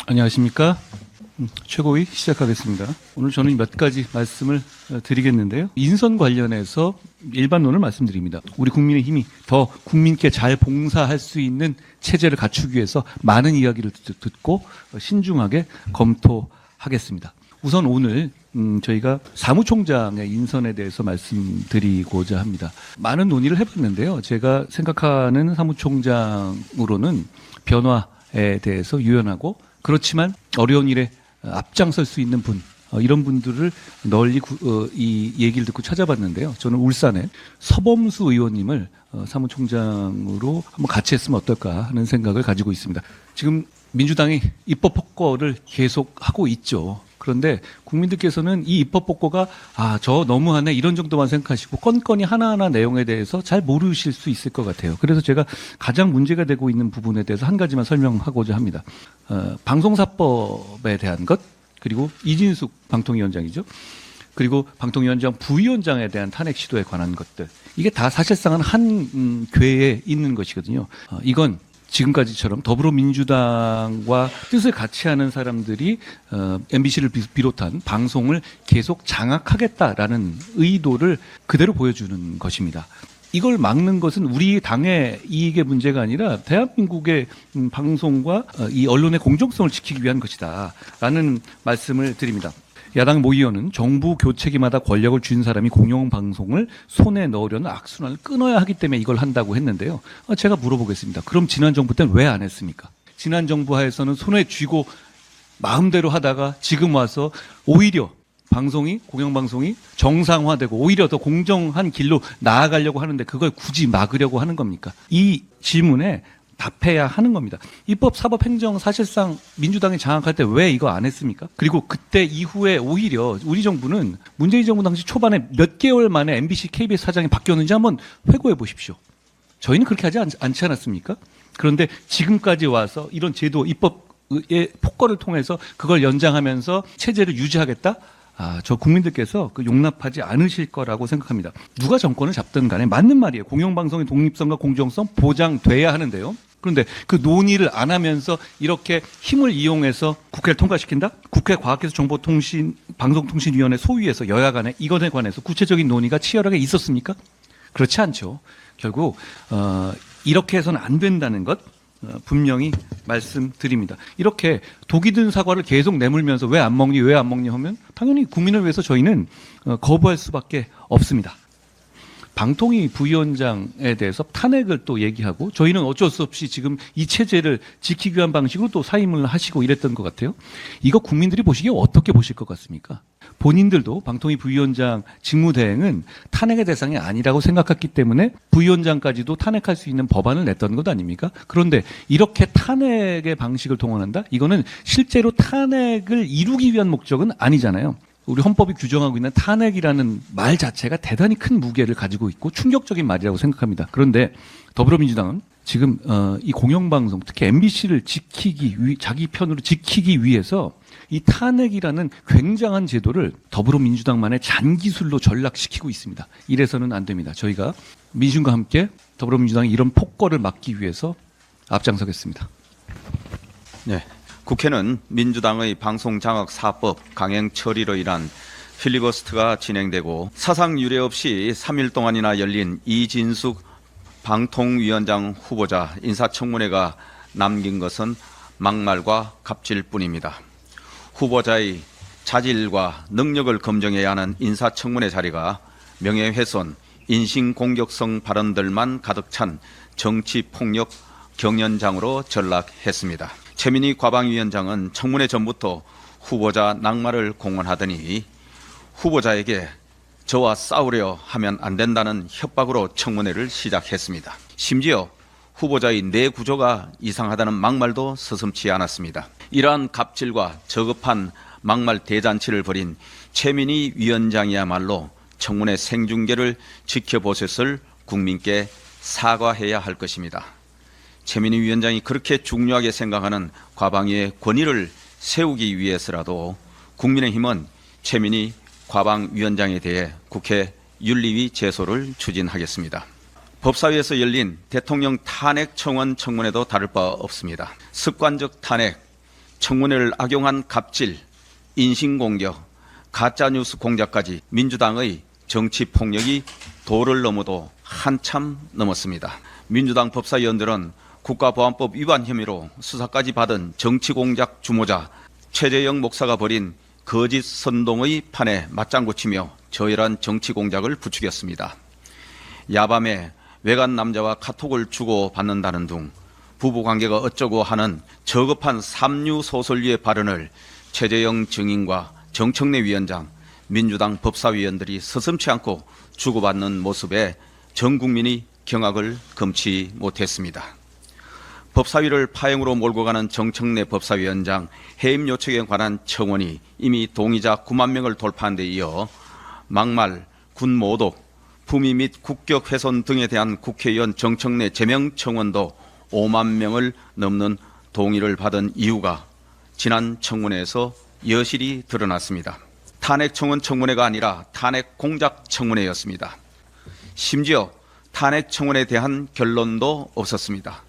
안녕하십니까. 최고위 시작하겠습니다. 오늘 저는 몇 가지 말씀을 드리겠는데요. 인선 관련해서 일반론을 말씀드립니다. 우리 국민의힘이 더 국민께 잘 봉사할 수 있는 체제를 갖추기 위해서 많은 이야기를 듣고 신중하게 검토하겠습니다. 우선 오늘 저희가 사무총장의 인선에 대해서 말씀드리고자 합니다. 많은 논의를 해봤는데요. 제가 생각하는 사무총장으로는 변화에 대해서 유연하고 그렇지만 어려운 일에 앞장설 수 있는 분, 이런 분들을 널리 이 얘기를 듣고 찾아봤는데요. 저는 울산에 서범수 의원님을 사무총장으로 한번 같이 했으면 어떨까 하는 생각을 가지고 있습니다. 지금 민주당이 입법 폭거를 계속 하고 있죠. 그런데 국민들께서는 이 입법 폭거가 저 너무하네 이런 정도만 생각하시고 건건이 하나하나 내용에 대해서 잘 모르실 수 있을 것 같아요. 그래서 제가 가장 문제가 되고 있는 부분에 대해서 한 가지만 설명하고자 합니다. 방송사법에 대한 것, 그리고 이진숙 방통위원장이죠. 그리고 방통위원장 부위원장에 대한 탄핵 시도에 관한 것들, 이게 다 사실상은 한 궤에 있는 것이거든요. 이건 지금까지처럼 더불어민주당과 뜻을 같이 하는 사람들이 MBC를 비롯한 방송을 계속 장악하겠다라는 의도를 그대로 보여주는 것입니다. 이걸 막는 것은 우리 당의 이익의 문제가 아니라 대한민국의 방송과 이 언론의 공정성을 지키기 위한 것이다라는 말씀을 드립니다. 야당 모 의원은 정부 교체기마다 권력을 쥔 사람이 공영방송을 손에 넣으려는 악순환을 끊어야 하기 때문에 이걸 한다고 했는데요. 제가 물어보겠습니다. 그럼 지난 정부 때는 왜 안 했습니까? 지난 정부 하에서는 손에 쥐고 마음대로 하다가 지금 와서 오히려 공영방송이 정상화되고 오히려 더 공정한 길로 나아가려고 하는데 그걸 굳이 막으려고 하는 겁니까? 이 질문에 답해야 하는 겁니다. 입법, 사법, 행정 사실상 민주당이 장악할 때 왜 이거 안 했습니까? 그리고 그때 이후에 오히려 우리 정부는 문재인 정부 당시 초반에 몇 개월 만에 MBC, KBS 사장이 바뀌었는지 한번 회고해 보십시오. 저희는 그렇게 하지 않지 않았습니까? 그런데 지금까지 와서 이런 제도, 입법의 폭거를 통해서 그걸 연장하면서 체제를 유지하겠다? 저 국민들께서 그 용납하지 않으실 거라고 생각합니다. 누가 정권을 잡든 간에 맞는 말이에요. 공영방송의 독립성과 공정성 보장돼야 하는데요. 그런데 그 논의를 안 하면서 이렇게 힘을 이용해서 국회를 통과시킨다? 국회 방송통신위원회 소위에서 여야 간에 이것에 관해서 구체적인 논의가 치열하게 있었습니까? 그렇지 않죠. 결국 이렇게 해서는 안 된다는 것 분명히 말씀드립니다. 이렇게 독이 든 사과를 계속 내물면서 왜 안 먹니 하면 당연히 국민을 위해서 저희는 거부할 수밖에 없습니다. 방통위 부위원장에 대해서 탄핵을 또 얘기하고 저희는 어쩔 수 없이 지금 이 체제를 지키기 위한 방식으로 또 사임을 하시고 이랬던 것 같아요. 이거 국민들이 보시기에 어떻게 보실 것 같습니까? 본인들도 방통위 부위원장 직무대행은 탄핵의 대상이 아니라고 생각했기 때문에 부위원장까지도 탄핵할 수 있는 법안을 냈던 것 아닙니까? 그런데 이렇게 탄핵의 방식을 동원한다? 이거는 실제로 탄핵을 이루기 위한 목적은 아니잖아요. 우리 헌법이 규정하고 있는 탄핵이라는 말 자체가 대단히 큰 무게를 가지고 있고 충격적인 말이라고 생각합니다. 그런데 더불어민주당은 지금 이 공영방송, 특히 MBC를 자기 편으로 지키기 위해서 이 탄핵이라는 굉장한 제도를 더불어민주당만의 잔기술로 전락시키고 있습니다. 이래서는 안 됩니다. 저희가 민심과 함께 더불어민주당이 이런 폭거를 막기 위해서 앞장서겠습니다. 네. 국회는 민주당의 방송장악 사법 강행 처리로 인한 필리버스터가 진행되고 사상 유례 없이 3일 동안이나 열린 이진숙 방통위원장 후보자 인사청문회가 남긴 것은 막말과 갑질뿐입니다. 후보자의 자질과 능력을 검증해야 하는 인사청문회 자리가 명예훼손, 인신공격성 발언들만 가득 찬 정치폭력 경연장으로 전락했습니다. 최민희 과방위원장은 청문회 전부터 후보자 낙마를 공언하더니 후보자에게 저와 싸우려 하면 안 된다는 협박으로 청문회를 시작했습니다. 심지어 후보자의 뇌 구조가 이상하다는 막말도 서슴지 않았습니다. 이러한 갑질과 저급한 막말 대잔치를 벌인 최민희 위원장이야말로 청문회 생중계를 지켜보셨을 국민께 사과해야 할 것입니다. 최민희 위원장이 그렇게 중요하게 생각하는 과방위의 권위를 세우기 위해서라도 국민의힘은 최민희 과방위원장에 대해 국회 윤리위 제소를 추진하겠습니다. 법사위에서 열린 대통령 탄핵 청원 청문회도 다를 바 없습니다. 습관적 탄핵, 청문회를 악용한 갑질, 인신공격, 가짜뉴스 공작까지 민주당의 정치 폭력이 도를 넘어도 한참 넘었습니다. 민주당 법사위원들은 국가보안법 위반 혐의로 수사까지 받은 정치공작 주모자 최재형 목사가 벌인 거짓 선동의 판에 맞장구 치며 저열한 정치공작을 부추겼습니다. 야밤에 외간 남자와 카톡을 주고받는다는 등 부부관계가 어쩌고 하는 저급한 삼류 소설류의 발언을 최재형 증인과 정청래 위원장, 민주당 법사위원들이 서슴지 않고 주고받는 모습에 전 국민이 경악을 금치 못했습니다. 법사위를 파행으로 몰고 가는 정청래 법사위원장 해임 요청에 관한 청원이 이미 동의자 9만 명을 돌파한 데 이어 막말, 군모독, 품위 및 국격 훼손 등에 대한 국회의원 정청래 제명 청원도 5만 명을 넘는 동의를 받은 이유가 지난 청문회에서 여실히 드러났습니다. 탄핵 청원 청문회가 아니라 탄핵 공작 청문회였습니다. 심지어 탄핵 청원에 대한 결론도 없었습니다.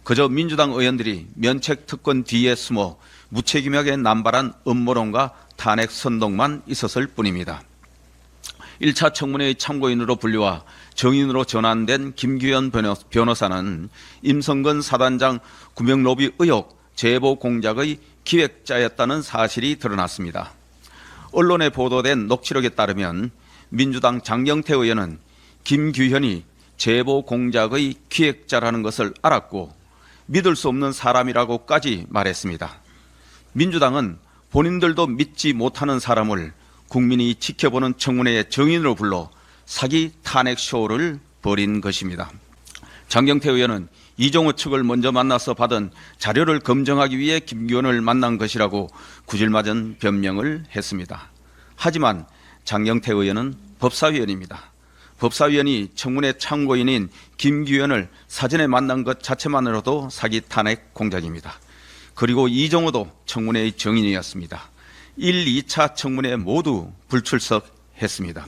그저 민주당 의원들이 면책 특권 뒤에 숨어 무책임하게 남발한 음모론과 탄핵 선동만 있었을 뿐입니다. 1차 청문회의 참고인으로 분류와 정인으로 전환된 김규현 변호사는 임성근 사단장 구명로비 의혹 제보 공작의 기획자였다는 사실이 드러났습니다. 언론에 보도된 녹취록에 따르면 민주당 장경태 의원은 김규현이 제보 공작의 기획자라는 것을 알았고 믿을 수 없는 사람이라고까지 말했습니다. 민주당은 본인들도 믿지 못하는 사람을 국민이 지켜보는 청문회의 정인으로 불러 사기 탄핵 쇼를 벌인 것입니다. 장경태 의원은 이종호 측을 먼저 만나서 받은 자료를 검증하기 위해 김규현을 만난 것이라고 구질맞은 변명을 했습니다. 하지만 장경태 의원은 법사위원입니다. 법사위원이 청문회 참고인인 김규현을 사전에 만난 것 자체만으로도 사기 탄핵 공작입니다. 그리고 이종호도 청문회의 정인이었습니다. 1, 2차 청문회 모두 불출석했습니다.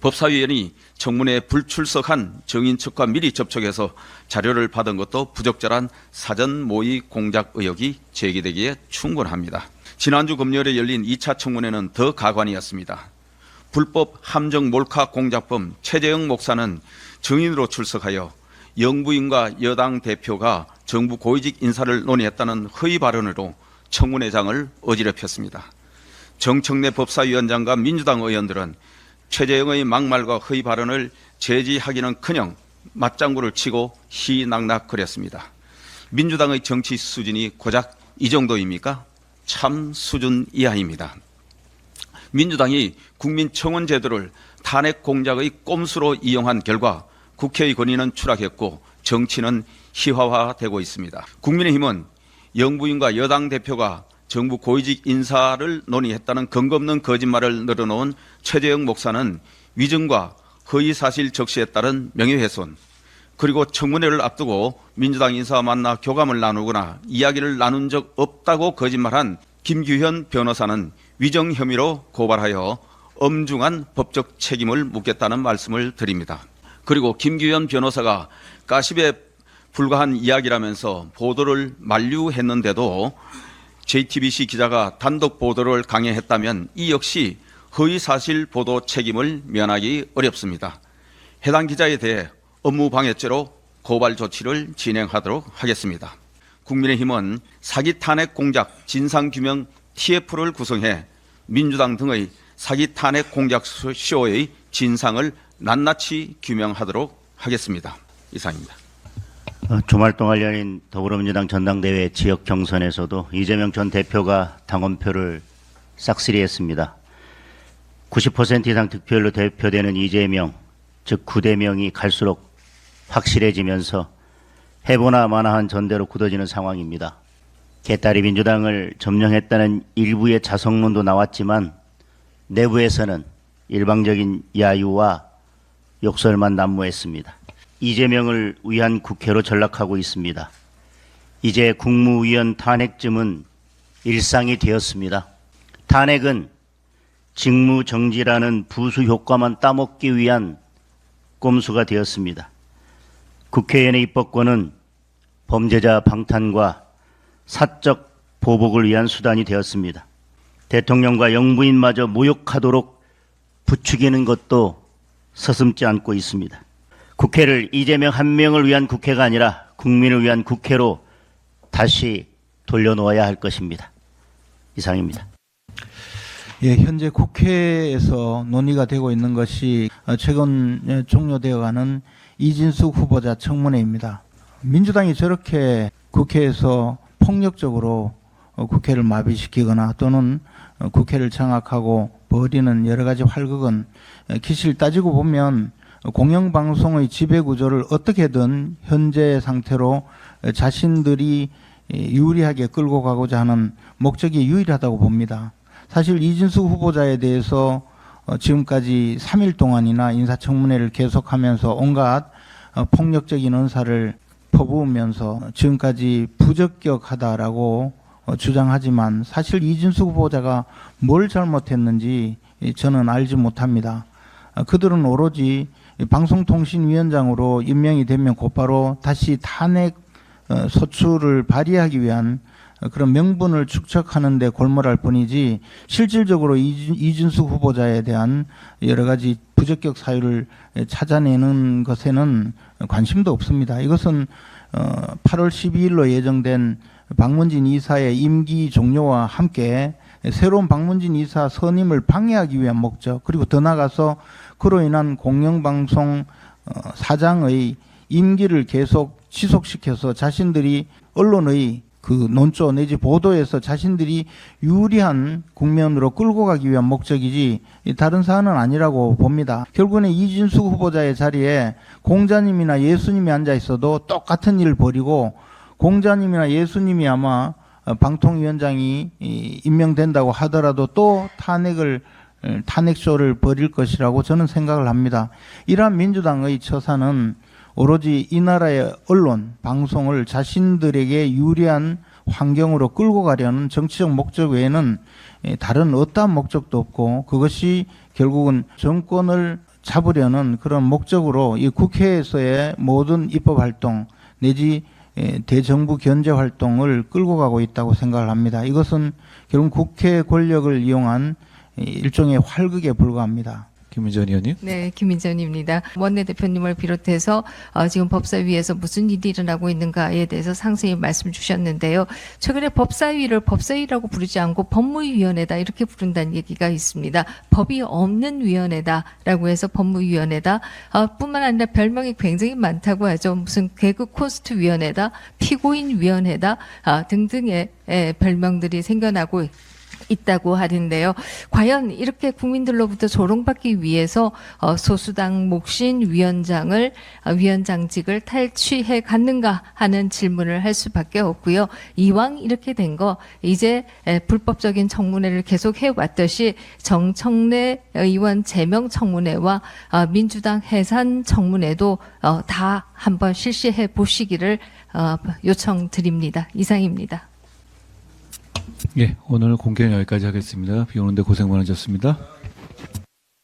법사위원이 청문회에 불출석한 정인 측과 미리 접촉해서 자료를 받은 것도 부적절한 사전 모의 공작 의혹이 제기되기에 충분합니다. 지난주 금요일에 열린 2차 청문회는 더 가관이었습니다. 불법 함정 몰카 공작범 최재형 목사는 정인으로 출석하여 영부인과 여당 대표가 정부 고위직 인사를 논의했다는 허위 발언으로 청문회장을 어지럽혔습니다. 정청래 법사위원장과 민주당 의원들은 최재형의 막말과 허위 발언을 제지하기는커녕 맞장구를 치고 희낙낙거렸습니다. 민주당의 정치 수준이 고작 이 정도입니까? 참 수준 이하입니다. 민주당이 국민청원 제도를 탄핵 공작의 꼼수로 이용한 결과 국회의 권위는 추락했고 정치는 희화화되고 있습니다. 국민의힘은 영부인과 여당 대표가 정부 고위직 인사를 논의했다는 근거 없는 거짓말을 늘어놓은 최재형 목사는 위증과 허위사실 적시에 따른 명예훼손, 그리고 청문회를 앞두고 민주당 인사와 만나 교감을 나누거나 이야기를 나눈 적 없다고 거짓말한 김규현 변호사는 위정 혐의로 고발하여 엄중한 법적 책임을 묻겠다는 말씀을 드립니다. 그리고 김규현 변호사가 가십에 불과한 이야기라면서 보도를 만류했는데도 JTBC 기자가 단독 보도를 강행했다면 이 역시 허위사실 보도 책임을 면하기 어렵습니다. 해당 기자에 대해 업무방해죄로 고발 조치를 진행하도록 하겠습니다. 국민의힘은 사기 탄핵 공작 진상규명 TF를 구성해 민주당 등의 사기 탄핵 공작 쇼의 진상을 낱낱이 규명하도록 하겠습니다. 이상입니다. 주말 동안 열린 더불어민주당 전당대회 지역 경선에서도 이재명 전 대표가 당원표를 싹쓸이했습니다. 90% 이상 득표율로 대표되는 이재명, 즉 9대명이 갈수록 확실해지면서 해보나 마나한 전대로 굳어지는 상황입니다. 개딸이 민주당을 점령했다는 일부의 자성론도 나왔지만 내부에서는 일방적인 야유와 욕설만 난무했습니다. 이재명을 위한 국회로 전락하고 있습니다. 이제 국무위원 탄핵쯤은 일상이 되었습니다. 탄핵은 직무정지라는 부수 효과만 따먹기 위한 꼼수가 되었습니다. 국회의원의 입법권은 범죄자 방탄과 사적 보복을 위한 수단이 되었습니다. 대통령과 영부인마저 모욕하도록 부추기는 것도 서슴지 않고 있습니다. 국회를 이재명 한 명을 위한 국회가 아니라 국민을 위한 국회로 다시 돌려놓아야 할 것입니다. 이상입니다. 예, 현재 국회에서 논의가 되고 있는 것이 최근 종료되어가는 이진숙 후보자 청문회입니다. 민주당이 저렇게 국회에서 폭력적으로 국회를 마비시키거나 또는 국회를 장악하고 벌이는 여러 가지 활극은 기실 따지고 보면 공영방송의 지배구조를 어떻게든 현재 상태로 자신들이 유리하게 끌고 가고자 하는 목적이 유일하다고 봅니다. 사실 이진숙 후보자에 대해서 지금까지 3일 동안이나 인사청문회를 계속하면서 온갖 폭력적인 언사를 퍼부으면서 지금까지 부적격하다라고 주장하지만 사실 이진숙 후보자가 뭘 잘못했는지 저는 알지 못합니다. 그들은 오로지 방송통신위원장으로 임명이 되면 곧바로 다시 탄핵 소추를 발의하기 위한 그런 명분을 축적하는 데 골몰할 뿐이지 실질적으로 이진숙 후보자에 대한 여러 가지 부적격 사유를 찾아내는 것에는 관심도 없습니다. 이것은 8월 12일로 예정된 박문진 이사의 임기 종료와 함께 새로운 박문진 이사 선임을 방해하기 위한 목적, 그리고 더 나아가서 그로 인한 공영방송 사장의 임기를 계속 지속시켜서 자신들이 언론의 그 논조 내지 보도에서 자신들이 유리한 국면으로 끌고 가기 위한 목적이지 다른 사안은 아니라고 봅니다. 결국에는 이진숙 후보자의 자리에 공자님이나 예수님이 앉아 있어도 똑같은 일을 벌이고, 공자님이나 예수님이 아마 방통위원장이 임명된다고 하더라도 또 탄핵쇼를 벌일 것이라고 저는 생각을 합니다. 이러한 민주당의 처사는 오로지 이 나라의 언론, 방송을 자신들에게 유리한 환경으로 끌고 가려는 정치적 목적 외에는 다른 어떠한 목적도 없고, 그것이 결국은 정권을 잡으려는 그런 목적으로 이 국회에서의 모든 입법활동 내지 대정부 견제 활동을 끌고 가고 있다고 생각을 합니다. 이것은 결국 국회 권력을 이용한 일종의 활극에 불과합니다. 김민전 의원님. 네, 김민전입니다. 원내대표님을 비롯해서 지금 법사위에서 무슨 일이 일어나고 있는가에 대해서 상세히 말씀 주셨는데요. 최근에 법사위를 법사위라고 부르지 않고 법무위원회다 이렇게 부른다는 얘기가 있습니다. 법이 없는 위원회다라고 해서 법무위원회다. 뿐만 아니라 별명이 굉장히 많다고 하죠. 무슨 개그 코스트 위원회다, 피고인 위원회다 등등의 별명들이 생겨나고 있다고 하는데요. 과연 이렇게 국민들로부터 조롱받기 위해서 소수당 목신 위원장직을 탈취해 갔는가 하는 질문을 할 수밖에 없고요. 이왕 이렇게 된 거 이제 불법적인 청문회를 계속 해왔듯이 정청래 의원 제명 청문회와 민주당 해산 청문회도 다 한번 실시해 보시기를 요청드립니다. 이상입니다. 예, 오늘 공개는 여기까지 하겠습니다. 비 오는데 고생 많으셨습니다.